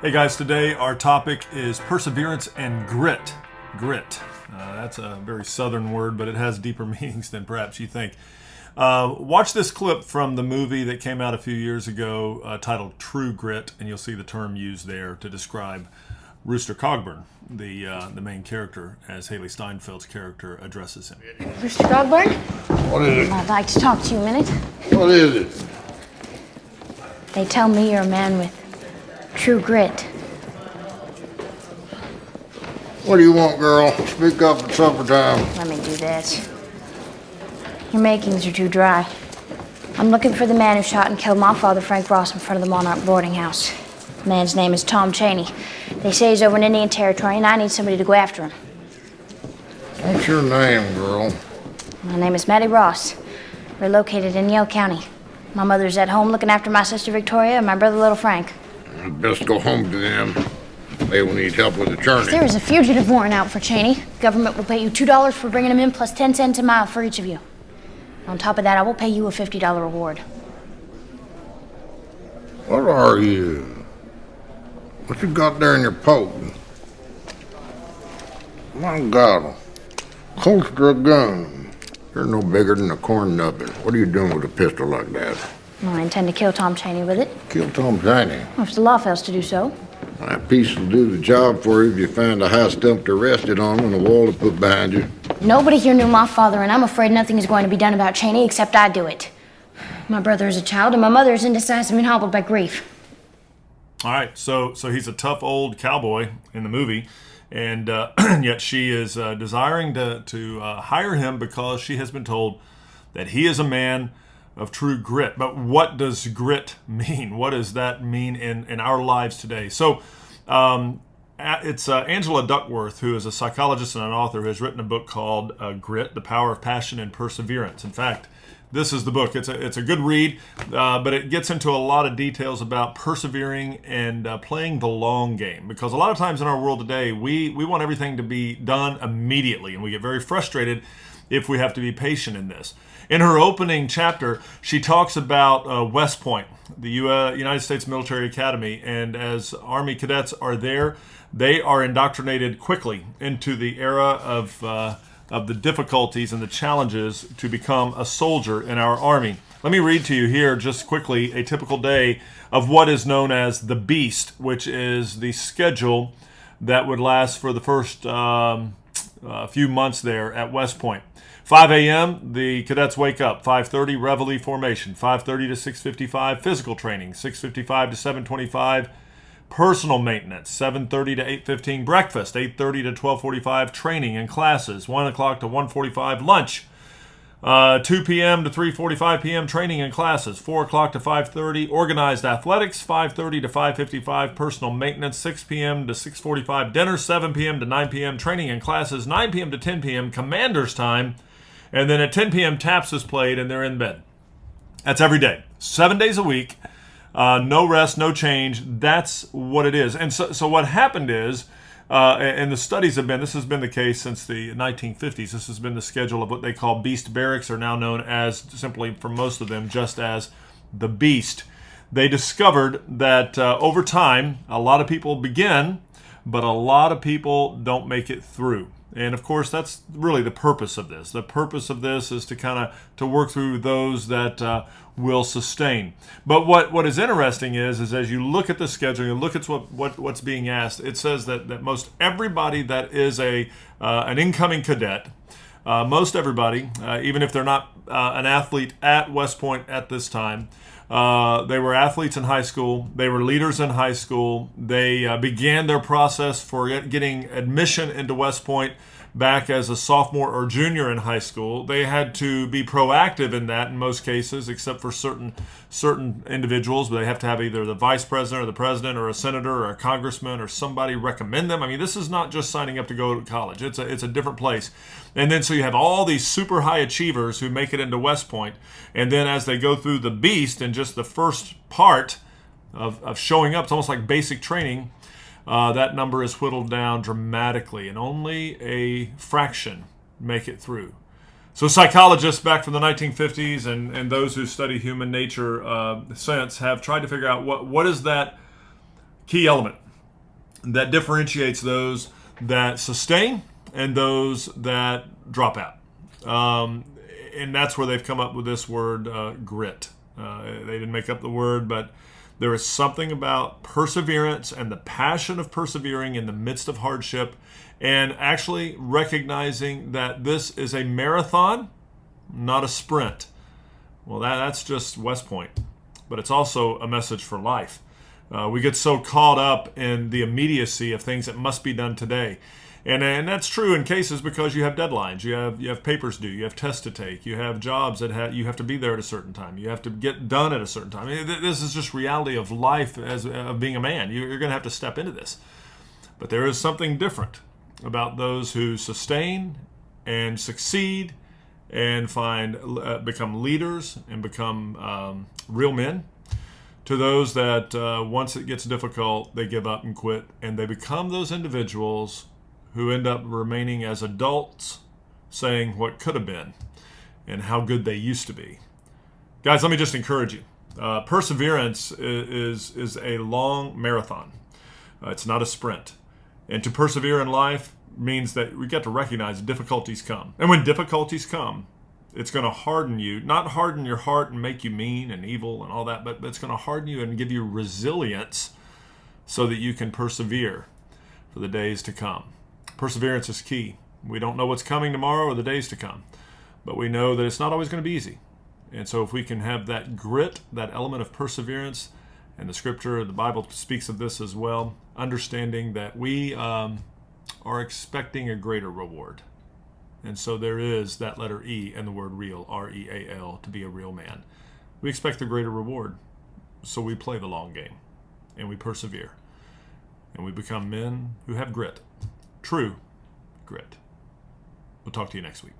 Hey guys, today our topic is perseverance and grit. Grit. That's a very southern word, but it has deeper meanings than perhaps you think. Watch this clip from the movie that came out a few years ago titled True Grit, and you'll see the term used there to describe Rooster Cogburn, the main character, as Haley Steinfeld's character addresses him. Mr. Cogburn? What is it? I'd like to talk to you a minute. What is it? They tell me you're a man with true grit. What do you want, girl? Speak up at supper time. Let me do this. Your makings are too dry. I'm looking for the man who shot and killed my father, Frank Ross, in front of the Monarch boarding house. The man's name is Tom Cheney. They say he's over in Indian Territory, and I need somebody to go after him. What's your name, girl? My name is Mattie Ross. We're located in Yale County. My mother's at home looking after my sister Victoria and my brother Little Frank. I'd best go home to them. They will need help with the journey. There is a fugitive warrant out for Cheney. Government will pay you $2 for bringing him in, plus 10 cents a mile for each of you. On top of that, I will pay you a $50 reward. What are you? What you got there in your poke? My God, a holster a gun. You're no bigger than a corn nubbin. What are you doing with a pistol like that? Well, I intend to kill Tom Cheney with it. Kill Tom Cheney. Well, if the law fails to do so. That piece will do the job for you if you find a high stump to rest it on and a wall to put behind you. Nobody here knew my father, and I'm afraid nothing is going to be done about Cheney except I do it. My brother is a child, and my mother is indecisive and hobbled by grief. All right, so he's a tough old cowboy in the movie, and yet she is desiring to hire him because she has been told that he is a man of true grit. But what does grit mean? What does that mean in our lives today? So it's Angela Duckworth, who is a psychologist and an author, who has written a book called Grit, The Power of Passion and Perseverance. In fact, this is the book. It's a good read, but it gets into a lot of details about persevering and playing the long game. Because a lot of times in our world today, we want everything to be done immediately, and we get very frustrated if we have to be patient in this. In her opening chapter, she talks about West Point, the United States Military Academy, and as Army cadets are there, they are indoctrinated quickly into the era of the difficulties and the challenges to become a soldier in our Army. Let me read to you here just quickly a typical day of what is known as the Beast, which is the schedule that would last for the first few months there at West Point. 5 a.m., the cadets wake up. 5:30, reveille formation. 5:30 to 6:55, physical training. 6:55 to 7:25, personal maintenance. 7:30 to 8:15, breakfast. 8:30 to 12:45, training and classes. 1 o'clock to 1:45, lunch. 2 p.m. to 3:45 p.m., training and classes. 4 o'clock to 5:30, organized athletics. 5:30 to 5:55, personal maintenance. 6 p.m. to 6:45, dinner. 7 p.m. to 9 p.m., training and classes. 9 p.m. to 10 p.m., commander's time. And then at 10 p.m., taps is played, and they're in bed. That's every day. 7 days a week. No rest, no change. That's what it is. And so what happened is, and the studies have been, this has been the case since the 1950s. This has been the schedule of what they call Beast Barracks, are now known as, simply for most of them, just as the Beast. They discovered that over time, a lot of people begin, but a lot of people don't make it through. And of course, that's really the purpose of this. The purpose of this is to work through those that will sustain. But what is interesting is as you look at the schedule, you look at what's being asked, it says that most everybody that is an incoming cadet, most everybody, even if they're not an athlete at West Point at this time, they were athletes in high school. They were leaders in high school. They began their process for getting admission into West Point back as a sophomore or junior in high school. They had to be proactive in that in most cases, except for certain individuals. But they have to have either the vice president or the president or a senator or a congressman or somebody recommend them. I mean, this is not just signing up to go to college. It's a different place. And then so you have all these super high achievers who make it into West Point. And then as they go through the Beast and just the first part of showing up, it's almost like basic training, that number is whittled down dramatically, and only a fraction make it through. So psychologists back from the 1950s and those who study human nature since have tried to figure out what is that key element that differentiates those that sustain and those that drop out. And that's where they've come up with this word grit. They didn't make up the word, but there is something about perseverance and the passion of persevering in the midst of hardship, and actually recognizing that this is a marathon, not a sprint. Well, that's just West Point, but it's also a message for life. We get so caught up in the immediacy of things that must be done today. And that's true in cases because you have deadlines, you have papers due, you have tests to take, you have jobs that you have to be there at a certain time, you have to get done at a certain time. This is just reality of life of being a man. You're going to have to step into this. But there is something different about those who sustain and succeed and become leaders and become real men, to those that once it gets difficult, they give up and quit, and they become those individuals who end up remaining as adults saying what could have been and how good they used to be. Guys, let me just encourage you. Perseverance is a long marathon. It's not a sprint. And to persevere in life means that we got to recognize difficulties come. And when difficulties come, it's going to harden you, not harden your heart and make you mean and evil and all that, but it's going to harden you and give you resilience so that you can persevere for the days to come. Perseverance is key. We don't know what's coming tomorrow or the days to come, but we know that it's not always going to be easy. And so if we can have that grit, that element of perseverance, and the scripture, the Bible speaks of this as well, understanding that we are expecting a greater reward. And so there is that letter E and the word real, R-E-A-L, to be a real man. We expect a greater reward, so we play the long game, and we persevere, and we become men who have grit, true grit. We'll talk to you next week.